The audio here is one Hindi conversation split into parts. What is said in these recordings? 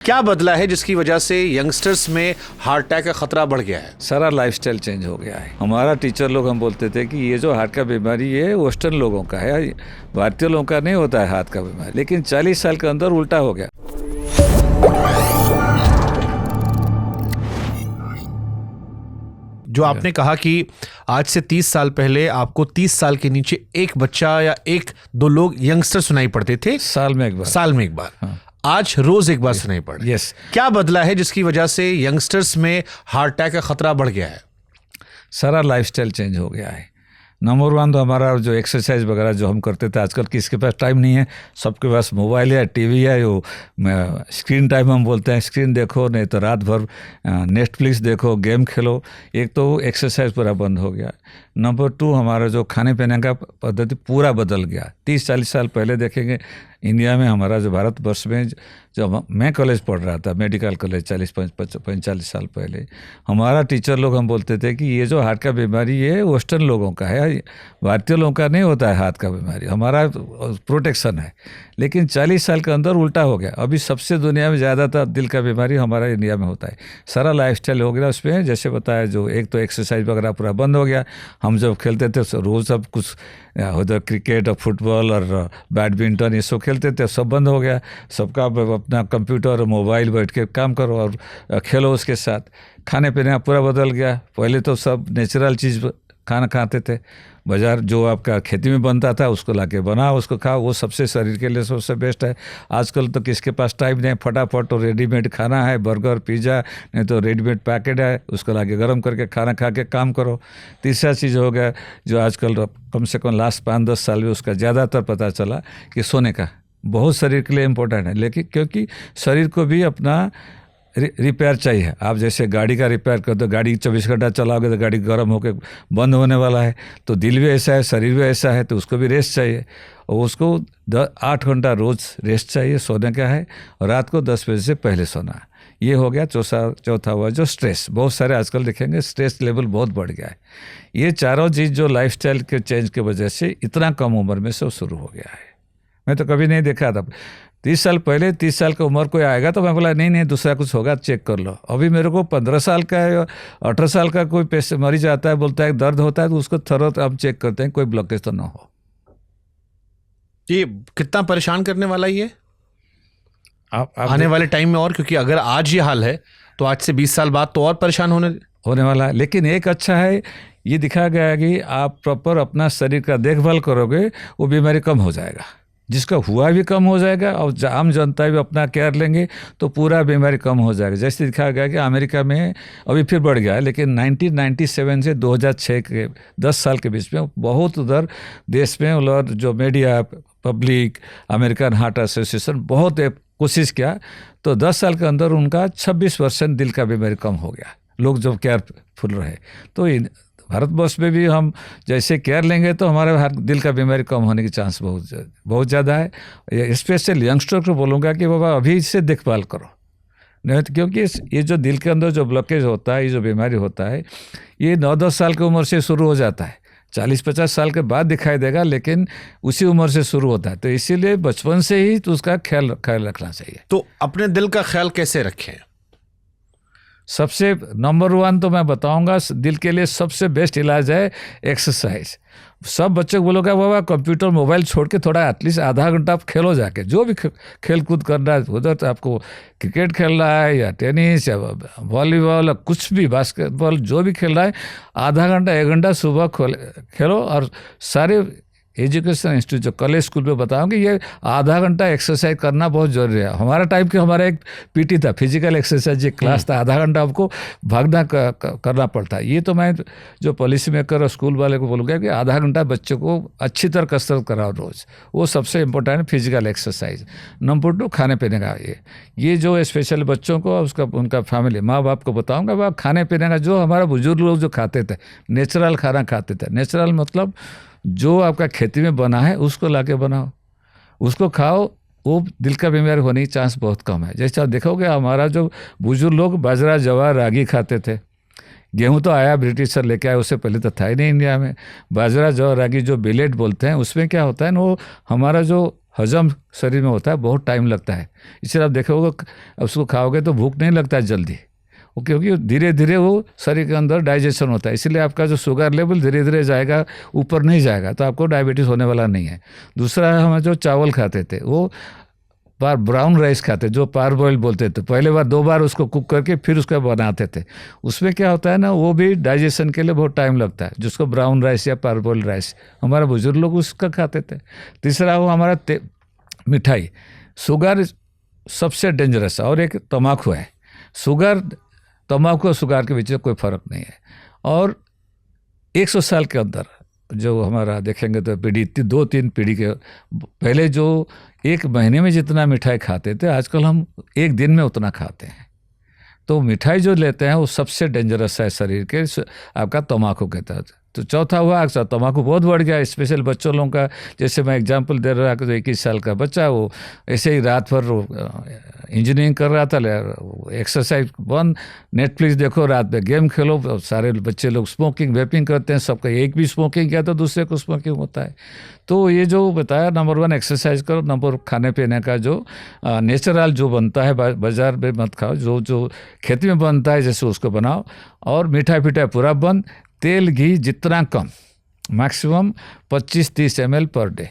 क्या बदला है जिसकी वजह से यंगस्टर्स में हार्ट अटैक का खतरा बढ़ गया है? सारा लाइफस्टाइल चेंज हो गया है। हमारा टीचर लोग हम बोलते थे कि ये जो हार्ट का बीमारी है वेस्टर्न लोगों का है, भारतीय लोगों का नहीं होता है हार्ट का बीमारी। लेकिन 40 साल के अंदर उल्टा हो गया। जो आपने कहा कि आज से 30 साल पहले आपको 30 साल के नीचे एक बच्चा या एक दो लोग यंगस्टर सुनाई पड़ते थे, साल में एक बार। हाँ। आज रोज एक बार सुनाई पड़ रही है। यस। क्या बदला है जिसकी वजह से यंगस्टर्स में हार्ट अटैक का खतरा बढ़ गया है? सारा लाइफस्टाइल चेंज हो गया है। नंबर वन तो हमारा जो एक्सरसाइज वगैरह जो हम करते थे, आजकल किसके पास टाइम नहीं है। सबके पास मोबाइल है, टीवी है, वो स्क्रीन टाइम हम बोलते हैं। स्क्रीन देखो, नहीं तो रात भर नेटफ्लिक्स देखो, गेम खेलो। एक तो एक्सरसाइज पूरा बंद हो गया। नंबर टू, हमारा जो खाने पीने का पद्धति पूरा बदल गया। 30-40 साल पहले देखेंगे इंडिया में, हमारा जो भारतवर्ष में, जब मैं कॉलेज पढ़ रहा था, मेडिकल कॉलेज 40-45 साल पहले, हमारा टीचर लोग हम बोलते थे कि ये जो हार्ट का बीमारी है वेस्टर्न लोगों का है, भारतीय लोगों का नहीं होता है हार्ट का बीमारी। हमारा प्रोटेक्शन है। लेकिन 40 साल के अंदर उल्टा हो गया। अभी सबसे दुनिया में ज़्यादातर दिल का बीमारी हमारा इंडिया में होता है। सारा लाइफस्टाइल हो गया उसमें। जैसे बताया, जो एक तो एक्सरसाइज वगैरह पूरा बंद हो गया। हम जब खेलते थे रोज़ सब कुछ, उधर क्रिकेट और फुटबॉल और बैडमिंटन ये सब खेलते थे, सब बंद हो गया। सबका अपना कंप्यूटर और मोबाइल बैठ के काम करो और खेलो उसके साथ। खाने पीने का पूरा बदल गया। पहले तो सब नेचुरल चीज़ खाना खाते थे। बाज़ार जो आपका खेती में बनता था उसको लाके बनाओ, उसको खाओ, वो सबसे शरीर के लिए सबसे बेस्ट है। आजकल तो किसके पास टाइम नहीं, फटाफट तो रेडीमेड खाना है, बर्गर पिज़्ज़ा, नहीं तो रेडीमेड पैकेट है, उसको लाके गर्म करके खाना खा के काम करो। तीसरा चीज़ हो गया जो आजकल कम से कम लास्ट 5-10 साल में उसका ज़्यादातर पता चला कि सोने का बहुत शरीर के लिए इम्पोर्टेंट है। लेकिन क्योंकि शरीर को भी अपना रिपेयर चाहिए। आप जैसे गाड़ी का रिपेयर कर दो, गाड़ी 24 घंटा चलाओगे तो गाड़ी गर्म होकर बंद होने वाला है। तो दिल भी ऐसा है, शरीर भी ऐसा है, तो उसको भी रेस्ट चाहिए। और उसको 8 घंटा रोज़ रेस्ट चाहिए, सोने का है। और रात को 10 बजे से पहले सोना। ये हो गया। चौथा हुआ जो स्ट्रेस। बहुत सारे आजकल देखेंगे स्ट्रेस लेवल बहुत बढ़ गया है। ये चारों चीज़ जो लाइफस्टाइल के चेंज की वजह से इतना कम उम्र में से शुरू हो गया है। मैं तो कभी नहीं देखा था। 30 साल पहले 30 साल की उम्र कोई आएगा तो मैं बोला नहीं दूसरा कुछ होगा, चेक कर लो। अभी मेरे को 15 साल का या 18 साल का कोई पेशेंट मरीज आता है, बोलता है दर्द होता है, तो उसको थोड़ा हम चेक करते हैं कोई ब्लॉकेज तो ना हो। ये कितना परेशान करने वाला ही है आप आने वाले टाइम में। और क्योंकि अगर आज ये हाल है तो आज से 20 साल बाद तो और परेशान होने वाला है। लेकिन एक अच्छा है, ये दिखाया गया है कि आप प्रॉपर अपना शरीर का देखभाल करोगे, वो बीमारी कम हो जाएगा। जिसका हुआ भी कम हो जाएगा और आम जनता भी अपना केयर लेंगे तो पूरा बीमारी कम हो जाएगा। जैसे दिखाया गया कि अमेरिका में अभी फिर बढ़ गया है, लेकिन 1997 से 2006 के 10 साल के बीच में बहुत उधर देश में और जो media, public, American heart association बहुत कोशिश किया, तो 10 साल के अंदर उनका 26% दिल का बीमारी कम हो गया। लोग जब केयरफुल रहे तो भारतवर्ष में भी हम जैसे केयर लेंगे तो हमारे दिल का बीमारी कम होने की चांस बहुत ज़्यादा है। स्पेशल यंगस्टर को बोलूँगा कि बाबा अभी इससे देखभाल करो, नहीं तो क्योंकि ये जो दिल के अंदर जो ब्लॉकेज होता है, ये जो बीमारी होता है, ये 9-10 साल की उम्र से शुरू हो जाता है। 40-50 साल के बाद दिखाई देगा, लेकिन उसी उम्र से शुरू होता है। तो इसीलिए बचपन से ही तो उसका ख्याल रखना चाहिए। तो अपने दिल का ख्याल कैसे रखें? सबसे नंबर 1 तो मैं बताऊंगा, दिल के लिए सबसे बेस्ट इलाज है एक्सरसाइज। सब बच्चे को बोलोगे बाबा कंप्यूटर मोबाइल छोड़ के थोड़ा एटलीस्ट आधा घंटा आप खेलो जाके, जो भी खेल कूद करना है उधर, तो आपको क्रिकेट खेल रहा है या टेनिस या वॉलीबॉल या कुछ भी, बास्केटबॉल, जो भी खेल रहा है, आधा घंटा 1 घंटा सुबह खेलो। और सारे एजुकेशन इंस्टीट्यूट जो कॉलेज स्कूल में बताऊंगे, ये आधा घंटा एक्सरसाइज करना बहुत जरूरी है। हमारा टाइम के हमारा एक पीटी था, फिजिकल एक्सरसाइज एक क्लास था, आधा घंटा आपको भागना करना पड़ता है। ये तो मैं जो पॉलिसी मेकर और स्कूल वाले को बोलूँगा कि आधा घंटा बच्चों को अच्छी तरह कसरत कराओ रोज़, वो सबसे इम्पोर्टेंट फिजिकल एक्सरसाइज। नंबर 2, खाने पीने का। ये जो स्पेशल बच्चों को उनका फैमिली माँ बाप को बताऊँगा, वह खाने पीने का जो हमारा बुजुर्ग लोग जो खाते थे, नेचुरल खाना खाते थे। नेचुरल मतलब जो आपका खेती में बना है उसको लाके बनाओ, उसको खाओ, वो दिल का बीमारी होने की चांस बहुत कम है। जैसे आप देखोगे हमारा जो बुजुर्ग लोग बाजरा, जवार, रागी खाते थे। गेहूं तो आया ब्रिटिशर लेके आए, उससे पहले तो था ही नहीं इंडिया में। बाजरा, जवार, रागी जो बिलेट बोलते हैं, उसमें क्या होता है ना, वो हमारा जो हजम शरीर में होता है बहुत टाइम लगता है। इसलिए आप देखोगे उसको खाओगे तो भूख नहीं लगता है जल्दी, वो क्योंकि धीरे धीरे वो शरीर के अंदर डाइजेशन होता है। इसलिए आपका जो शुगर लेवल धीरे धीरे जाएगा, ऊपर नहीं जाएगा, तो आपको डायबिटीज़ होने वाला नहीं है। दूसरा है, हम जो चावल खाते थे वो ब्राउन राइस खाते, जो पार बॉयल बोलते थे, पहले बार 2 बार उसको कुक करके फिर उसको बनाते थे। उसमें क्या होता है ना, वो भी डाइजेशन के लिए बहुत टाइम लगता है, जिसको ब्राउन राइस या पार बॉयल राइस, हमारे बुजुर्ग लोग उसका खाते थे। तीसरा वो हमारा मिठाई, शुगर सबसे डेंजरस है, और एक तम्बाकू है। तम्बाकू और शुगर के बीच में कोई फ़र्क नहीं है। और 100 साल के अंदर जो हमारा देखेंगे तो पीढ़ी 2-3 पीढ़ी के पहले जो 1 महीने में जितना मिठाई खाते थे, आजकल हम 1 दिन में उतना खाते हैं। तो मिठाई जो लेते हैं वो सबसे डेंजरस है शरीर के, आपका तम्बाकू के तहत। तो चौथा हुआ अक्सर तम्बाकू बहुत बढ़ गया, स्पेशल बच्चों लोगों का। जैसे मैं एग्जांपल दे रहा था, 21 साल का बच्चा, वो ऐसे ही रात भर इंजीनियरिंग कर रहा था, एक्सरसाइज बंद, नेटफ्लिक्स देखो, रात में गेम खेलो। सारे बच्चे लोग स्मोकिंग वेपिंग करते हैं, सबका एक भी स्मोकिंग किया तो दूसरे को स्मोकिंग होता है। तो ये जो बताया, नंबर 1 एक्सरसाइज करो, नंबर खाने पीने का जो नेचुरल जो बनता है बाजार में मत खाओ, जो खेती में बनता है जैसे उसको बनाओ, और मिठाई पिठाई पूरा बंद। तेल घी जितना कम, मैक्सिमम 25-30 ml पर डे।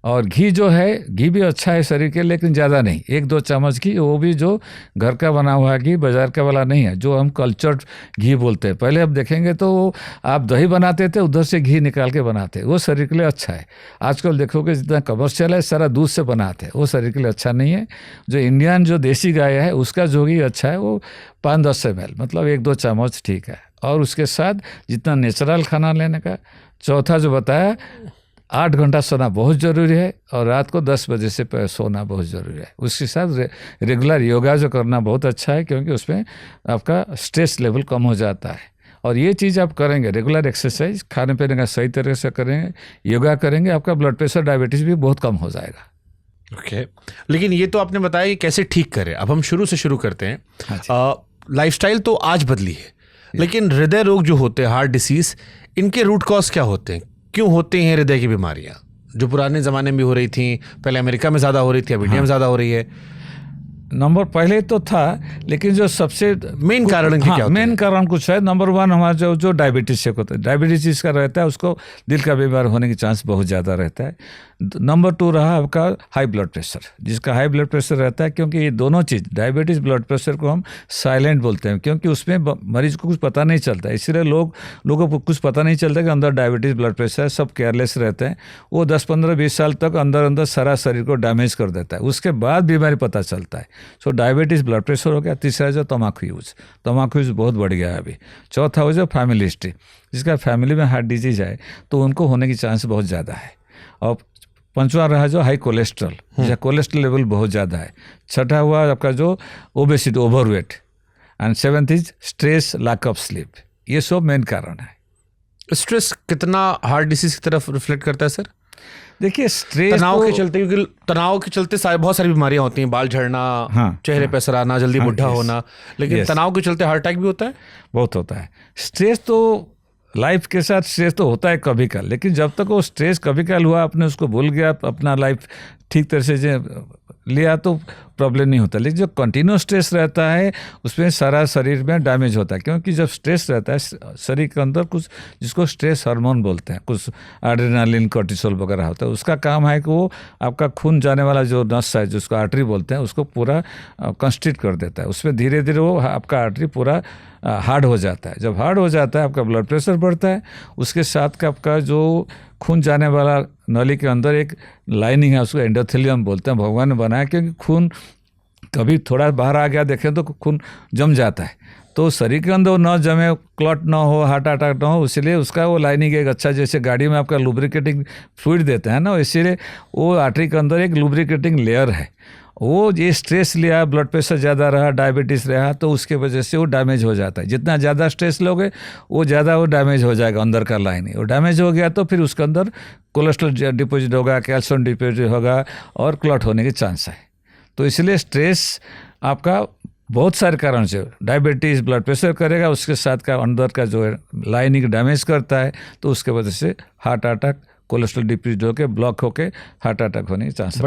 और घी जो है, घी भी अच्छा है शरीर के, लेकिन ज़्यादा नहीं, 1-2 चम्मच घी, वो भी जो घर का बना हुआ घी, बाजार का वाला नहीं है, जो हम कल्चर्ड घी बोलते हैं। पहले आप देखेंगे तो आप दही बनाते थे, उधर से घी निकाल के बनाते, वो शरीर के लिए अच्छा है। आजकल देखोगे जितना कमर्शियल है, सारा दूध से बनाते हैं, वो शरीर के लिए अच्छा नहीं है। जो इंडियन जो देसी गाय है, उसका जो घी अच्छा है, वो 5-10 ml, मतलब 1-2 चम्मच ठीक है। और उसके साथ जितना नेचुरल खाना लेने का। चौथा जो बताया, 8 घंटा सोना बहुत ज़रूरी है, और रात को 10 बजे से सोना बहुत ज़रूरी है। उसके साथ रेगुलर योगा जो करना बहुत अच्छा है, क्योंकि उसमें आपका स्ट्रेस लेवल कम हो जाता है। और ये चीज़ आप करेंगे, रेगुलर एक्सरसाइज, खाने पीने का सही तरीके से करेंगे, योगा करेंगे, आपका ब्लड प्रेशर, डायबिटीज़ भी बहुत कम हो जाएगा। ओके, लेकिन ये तो आपने बताया कि कैसे ठीक करें। अब हम शुरू से शुरू करते हैं। लाइफस्टाइल तो आज बदली है, लेकिन हृदय रोग जो होते हैं, हार्ट डिसीज, इनके रूट कॉज क्या होते हैं? क्यों होते हैं हृदय की बीमारियां, जो पुराने ज़माने में हो रही थी, पहले अमेरिका में ज़्यादा हो रही थी, अब इंडिया में ज़्यादा हो रही है? नंबर पहले तो था, लेकिन जो सबसे मेन कारण क्या होता है? मेन कारण कुछ है। नंबर 1 हमारा जो डायबिटीज से होता है, डायबिटीज जिसका रहता है उसको दिल का बीमार होने की चांस बहुत ज़्यादा रहता है। नंबर 2 रहा आपका हाई ब्लड प्रेशर, जिसका हाई ब्लड प्रेशर रहता है, क्योंकि ये दोनों चीज़, डायबिटीज़, ब्लड प्रेशर को हम साइलेंट बोलते हैं, क्योंकि उसमें मरीज को कुछ पता नहीं चलता। इसलिए लोगों को कुछ पता नहीं चलता कि अंदर डायबिटीज़, ब्लड प्रेशर है, सब केयरलेस रहते हैं। वो 10-15-20 साल तक अंदर सारा शरीर को डैमेज कर देता है, उसके बाद बीमारी पता चलता है। सो डायबिटीज़, ब्लड प्रेशर हो गया। तीसरा जो तम्बाकू यूज़ बहुत बढ़ गया है अभी। चौथा हो जो फैमिली हिस्ट्री, जिसका फैमिली में हार्ट डिजीज है तो उनको होने की चांस बहुत ज़्यादा है। और 5वां रहा जो हाई कोलेस्ट्रॉल, जिसका कोलेस्ट्रॉल लेवल बहुत ज़्यादा है। छठा हुआ आपका जो obesity, overweight. And 7th is stress, lack of sleep. ये सब मेन कारण है। स्ट्रेस कितना हार्ट डिसीज की तरफ रिफ्लेक्ट करता है सर? देखिए, स्ट्रेस तनाव के चलते, क्योंकि तनाव के चलते बहुत सारी बीमारियां होती हैं, बाल झड़ना, चेहरे पे असर आना, जल्दी बुढ़ा होना, लेकिन तनाव के चलते हार्ट अटैक भी होता है। बहुत होता है। स्ट्रेस तो लाइफ के साथ स्ट्रेस तो होता है कभी कल, लेकिन जब तक वो स्ट्रेस कभी कल हुआ, आपने उसको भूल गया, अपना लाइफ ठीक तरह से लिया तो प्रॉब्लम नहीं होता। लेकिन जो कंटिन्यूस स्ट्रेस रहता है उसमें सारा शरीर में डैमेज होता है, क्योंकि जब स्ट्रेस रहता है शरीर के अंदर कुछ, जिसको स्ट्रेस हार्मोन बोलते हैं, कुछ एड्रेनालिन, कोर्टिसोल वगैरह होता है। उसका काम है कि वो आपका खून जाने वाला जो नस है, जिसको आर्टरी बोलते हैं, उसको पूरा कंस्ट्रिक्ट कर देता है। उसमें धीरे धीरे वो आपका आर्टरी पूरा हार्ड हो जाता है। जब हार्ड हो जाता है, आपका ब्लड प्रेशर बढ़ता है। उसके साथ का आपका जो खून जाने वाला नली के अंदर एक लाइनिंग है, उसको एंडोथेलियम बोलते हैं, भगवान ने बनाया, क्योंकि खून कभी थोड़ा बाहर आ गया देखें तो खून जम जाता है। तो शरीर के अंदर न जमे, क्लॉट ना हो, हार्ट अटैक ना हो, इसीलिए उसका वो लाइनिंग एक अच्छा, जैसे गाड़ी में आपका लुब्रिकेटिंग फ्लूइड देते हैं ना, इसीलिए वो आर्टरी के अंदर एक लुब्रिकेटिंग लेयर है। वो ये स्ट्रेस लिया, ब्लड प्रेशर ज़्यादा रहा, डायबिटीज़ रहा, तो उसके वजह से वो डैमेज हो जाता है। जितना ज़्यादा स्ट्रेस लोगे वो ज़्यादा वो डैमेज हो जाएगा अंदर का लाइन। वो डैमेज हो गया तो फिर उसके अंदर कोलेस्ट्रॉल डिपॉजिट होगा, कैल्शियम डिपॉजिट होगा, और क्लॉट होने के चांस है। तो इसलिए स्ट्रेस आपका बहुत सारे कारण से डायबिटीज़, ब्लड प्रेशर करेगा, उसके साथ का अंदर का जो लाइनिंग डैमेज करता है, तो उसके वजह से हार्ट अटैक, कोलेस्ट्रॉल डिक्रीज होकर ब्लॉक होकर हार्ट अटैक होने के चांस।